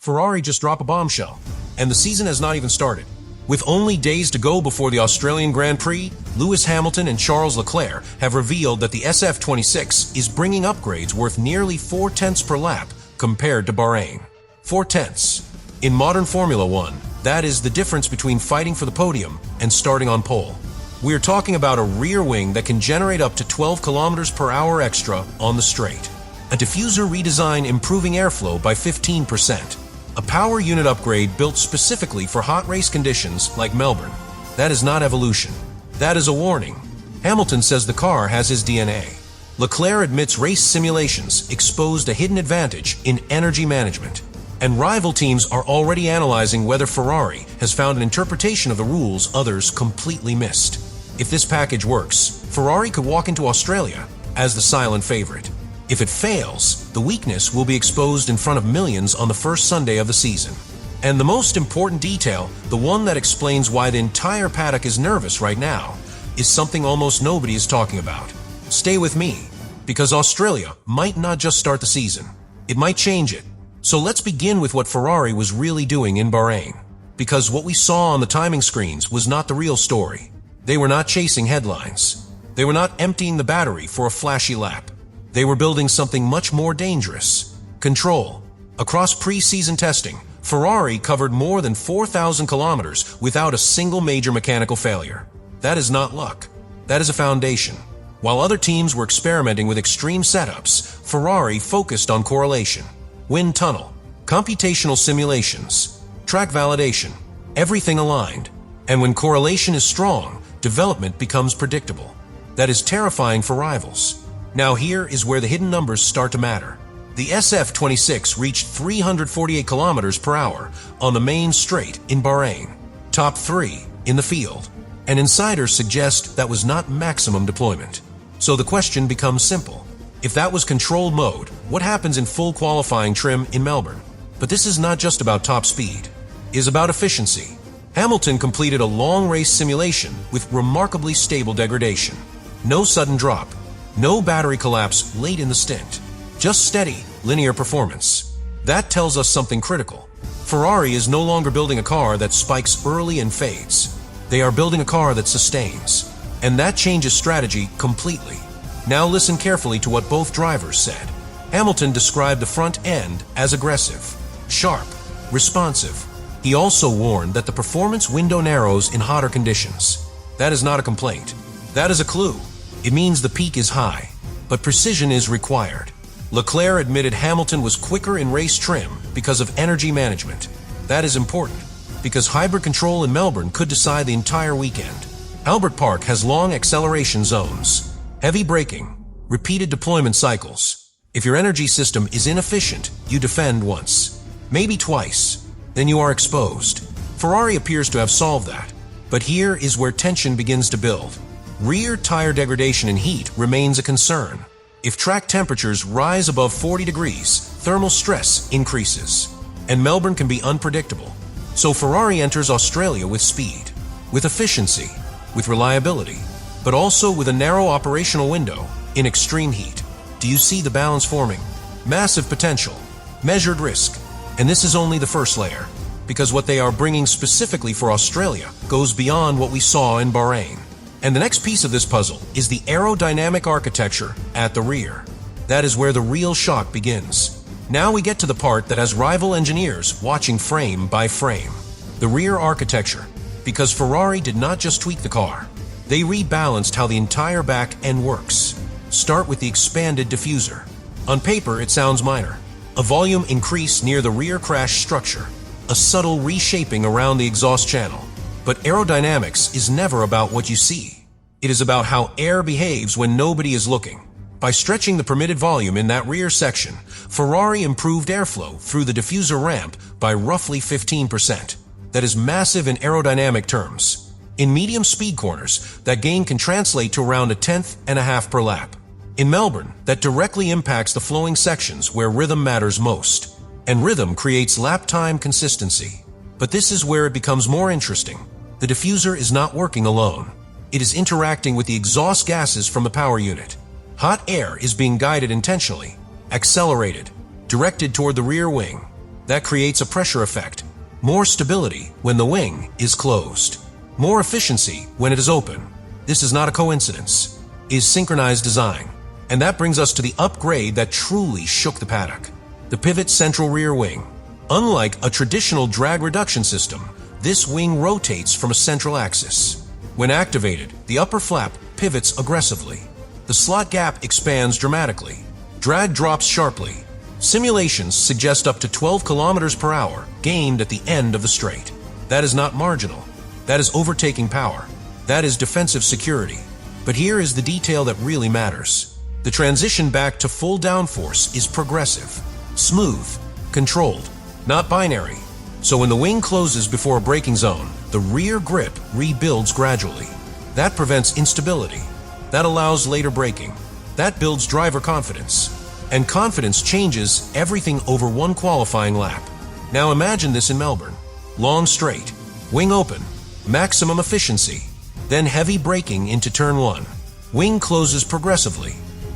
Ferrari just dropped a bombshell, and the season has not even started. With only days to go before the Australian Grand Prix, Lewis Hamilton and Charles Leclerc have revealed that the SF-26 is bringing upgrades worth nearly 4/10 per lap compared to Bahrain. 4/10. In modern Formula One, that is the difference between fighting for the podium and starting on pole. We're talking about a rear wing that can generate up to 12 kilometers per hour extra on the straight. A diffuser redesign improving airflow by 15%. A power unit upgrade built specifically for hot race conditions like Melbourne. That is not evolution. That is a warning. Hamilton says the car has his DNA. Leclerc admits race simulations exposed a hidden advantage in energy management. And rival teams are already analyzing whether Ferrari has found an interpretation of the rules others completely missed. If this package works, Ferrari could walk into Australia as the silent favorite. If it fails, the weakness will be exposed in front of millions on the first Sunday of the season. And the most important detail, the one that explains why the entire paddock is nervous right now, is something almost nobody is talking about. Stay with me, because Australia might not just start the season. It might change it. So let's begin with what Ferrari was really doing in Bahrain. Because what we saw on the timing screens was not the real story. They were not chasing headlines. They were not emptying the battery for a flashy lap. They were building something much more dangerous. Control. Across pre-season testing, Ferrari covered more than 4,000 kilometers without a single major mechanical failure. That is not luck. That is a foundation. While other teams were experimenting with extreme setups, Ferrari focused on correlation. Wind tunnel, computational simulations, track validation, everything aligned. And when correlation is strong, development becomes predictable. That is terrifying for rivals. Now here is where the hidden numbers start to matter. The SF-26 reached 348 kilometers per hour on the main straight in Bahrain, top 3 in the field. And insiders suggest that was not maximum deployment. So the question becomes simple. If that was controlled mode, what happens in full qualifying trim in Melbourne? But this is not just about top speed. It is about efficiency. Hamilton completed a long race simulation with remarkably stable degradation. No sudden drop. No battery collapse late in the stint. Just steady, linear performance. That tells us something critical. Ferrari is no longer building a car that spikes early and fades. They are building a car that sustains. And that changes strategy completely. Now listen carefully to what both drivers said. Hamilton described the front end as aggressive, sharp, responsive. He also warned that the performance window narrows in hotter conditions. That is not a complaint. That is a clue. It means the peak is high, but precision is required. Leclerc admitted Hamilton was quicker in race trim because of energy management. That is important, because hybrid control in Melbourne could decide the entire weekend. Albert Park has long acceleration zones, heavy braking, repeated deployment cycles. If your energy system is inefficient, you defend once, maybe twice, then you are exposed. Ferrari appears to have solved that. But here is where tension begins to build. Rear tire degradation and heat remains a concern. If track temperatures rise above 40 degrees, thermal stress increases. And Melbourne can be unpredictable. So Ferrari enters Australia with speed, with efficiency, with reliability, but also with a narrow operational window in extreme heat. Do you see the balance forming? Massive potential, measured risk. And this is only the first layer, because what they are bringing specifically for Australia goes beyond what we saw in Bahrain. And the next piece of this puzzle is the aerodynamic architecture at the rear. That is where the real shock begins. Now we get to the part that has rival engineers watching frame by frame. The rear architecture, because Ferrari did not just tweak the car. They rebalanced how the entire back end works. Start with the expanded diffuser. On paper, it sounds minor. A volume increase near the rear crash structure. A subtle reshaping around the exhaust channel. But aerodynamics is never about what you see. It is about how air behaves when nobody is looking. By stretching the permitted volume in that rear section, Ferrari improved airflow through the diffuser ramp by roughly 15%. That is massive in aerodynamic terms. In medium speed corners, that gain can translate to around 1/10.5 per lap. In Melbourne, that directly impacts the flowing sections where rhythm matters most. And rhythm creates lap time consistency. But this is where it becomes more interesting. The diffuser is not working alone. It is interacting with the exhaust gases from the power unit. Hot air is being guided intentionally, accelerated, directed toward the rear wing. That creates a pressure effect. More stability when the wing is closed. More efficiency when it is open. This is not a coincidence. It is synchronized design. And that brings us to the upgrade that truly shook the paddock. The pivot central rear wing. Unlike a traditional drag reduction system, this wing rotates from a central axis. When activated, the upper flap pivots aggressively. The slot gap expands dramatically. Drag drops sharply. Simulations suggest up to 12 kilometers per hour gained at the end of the straight. That is not marginal. That is overtaking power. That is defensive security. But here is the detail that really matters. The transition back to full downforce is progressive, smooth, controlled, not binary. So when the wing closes before a braking zone, the rear grip rebuilds gradually. That prevents instability. That allows later braking. That builds driver confidence. And confidence changes everything over one qualifying lap. Now imagine this in Melbourne. Long straight, wing open, maximum efficiency, then heavy braking into turn 1. Wing closes progressively.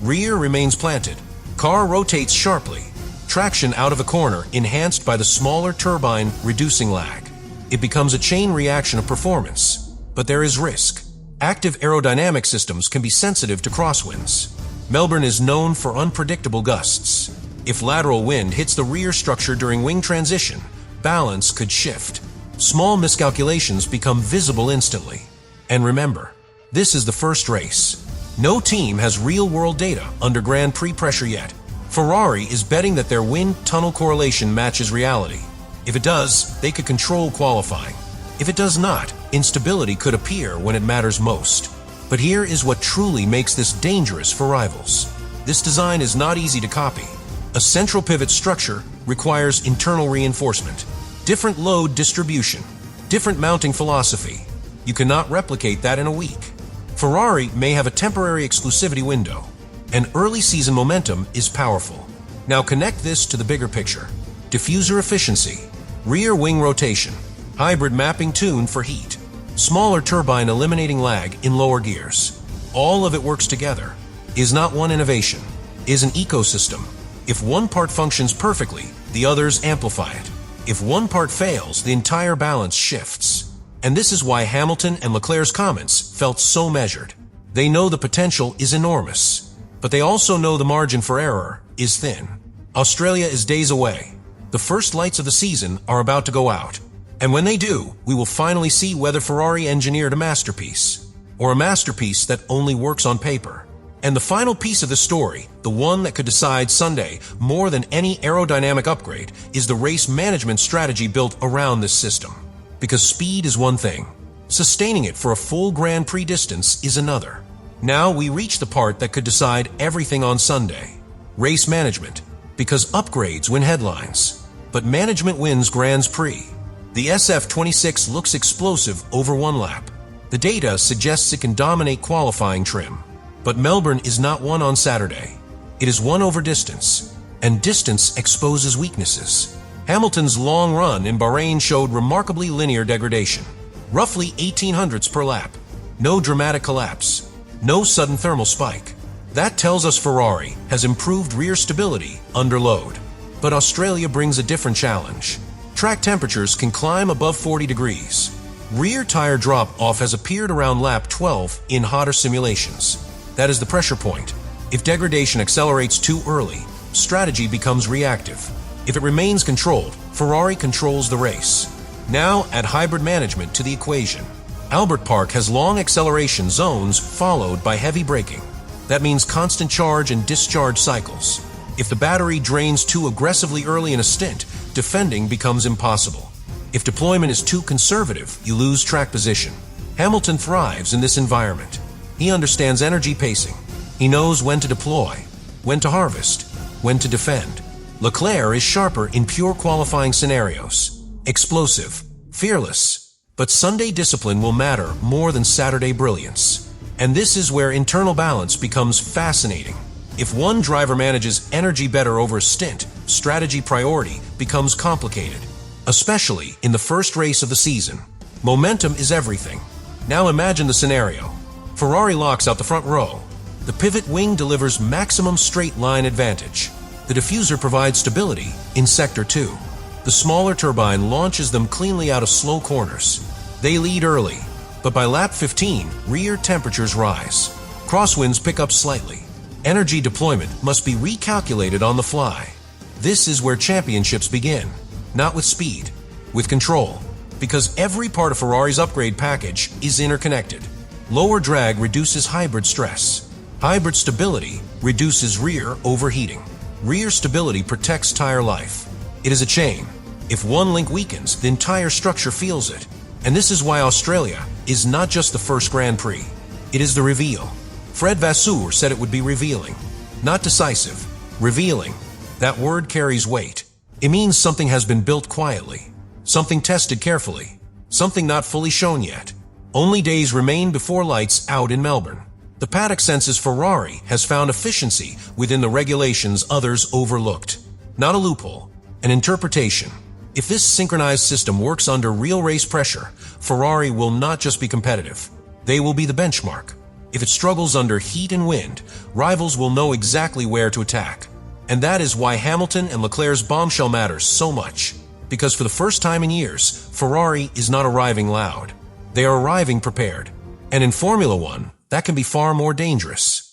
Rear remains planted. Car rotates sharply. Traction out of a corner enhanced by the smaller turbine reducing lag. It becomes a chain reaction of performance. But there is risk. Active aerodynamic systems can be sensitive to crosswinds. Melbourne is known for unpredictable gusts. If lateral wind hits the rear structure during wing transition, balance could shift. Small miscalculations become visible instantly. And remember, this is the first race. No team has real-world data under Grand Prix pressure yet. Ferrari is betting that their wind-tunnel correlation matches reality. If it does, they could control qualifying. If it does not, instability could appear when it matters most. But here is what truly makes this dangerous for rivals. This design is not easy to copy. A central pivot structure requires internal reinforcement, different load distribution, different mounting philosophy. You cannot replicate that in a week. Ferrari may have a temporary exclusivity window, and early season momentum is powerful. Now connect this to the bigger picture. Diffuser efficiency, rear wing rotation, hybrid mapping tuned for heat, smaller turbine eliminating lag in lower gears. All of it works together. Is not one innovation, is an ecosystem. If one part functions perfectly, the others amplify it. If one part fails, the entire balance shifts. And this is why Hamilton and Leclerc's comments felt so measured. They know the potential is enormous, but they also know the margin for error is thin. Australia is days away. The first lights of the season are about to go out. And when they do, we will finally see whether Ferrari engineered a masterpiece, or a masterpiece that only works on paper. And the final piece of the story, the one that could decide Sunday more than any aerodynamic upgrade, is the race management strategy built around this system. Because speed is one thing, sustaining it for a full Grand Prix distance is another. Now we reach the part that could decide everything on Sunday. Race management, because upgrades win headlines, but management wins Grand Prix. The SF-26 looks explosive over one lap. The data suggests it can dominate qualifying trim. But Melbourne is not won on Saturday. It is won over distance, and distance exposes weaknesses. Hamilton's long run in Bahrain showed remarkably linear degradation, roughly 1800ths per lap. No dramatic collapse, no sudden thermal spike. That tells us Ferrari has improved rear stability under load. But Australia brings a different challenge. Track temperatures can climb above 40 degrees. Rear tire drop-off has appeared around lap 12 in hotter simulations. That is the pressure point. If degradation accelerates too early, strategy becomes reactive. If it remains controlled, Ferrari controls the race. Now add hybrid management to the equation. Albert Park has long acceleration zones followed by heavy braking. That means constant charge and discharge cycles. If the battery drains too aggressively early in a stint, defending becomes impossible. If deployment is too conservative, you lose track position. Hamilton thrives in this environment. He understands energy pacing. He knows when to deploy, when to harvest, when to defend. Leclerc is sharper in pure qualifying scenarios. Explosive, fearless. But Sunday discipline will matter more than Saturday brilliance. And this is where internal balance becomes fascinating. If one driver manages energy better over a stint, strategy priority becomes complicated. Especially in the first race of the season. Momentum is everything. Now imagine the scenario. Ferrari locks out the front row. The pivot wing delivers maximum straight line advantage. The diffuser provides stability in Sector 2. The smaller turbine launches them cleanly out of slow corners. They lead early, but by lap 15, rear temperatures rise. Crosswinds pick up slightly. Energy deployment must be recalculated on the fly. This is where championships begin, not with speed, with control, because every part of Ferrari's upgrade package is interconnected. Lower drag reduces hybrid stress. Hybrid stability reduces rear overheating. Rear stability protects tire life. It is a chain. If one link weakens, the entire structure feels it. And this is why Australia is not just the first Grand Prix. It is the reveal. Fred Vasseur said it would be revealing. Not decisive. Revealing. That word carries weight. It means something has been built quietly. Something tested carefully. Something not fully shown yet. Only days remain before lights out in Melbourne. The paddock senses Ferrari has found efficiency within the regulations others overlooked. Not a loophole, an interpretation. If this synchronized system works under real race pressure, Ferrari will not just be competitive. They will be the benchmark. If it struggles under heat and wind, rivals will know exactly where to attack. And that is why Hamilton and Leclerc's bombshell matters so much. Because for the first time in years, Ferrari is not arriving loud. They are arriving prepared. And in Formula One, that can be far more dangerous.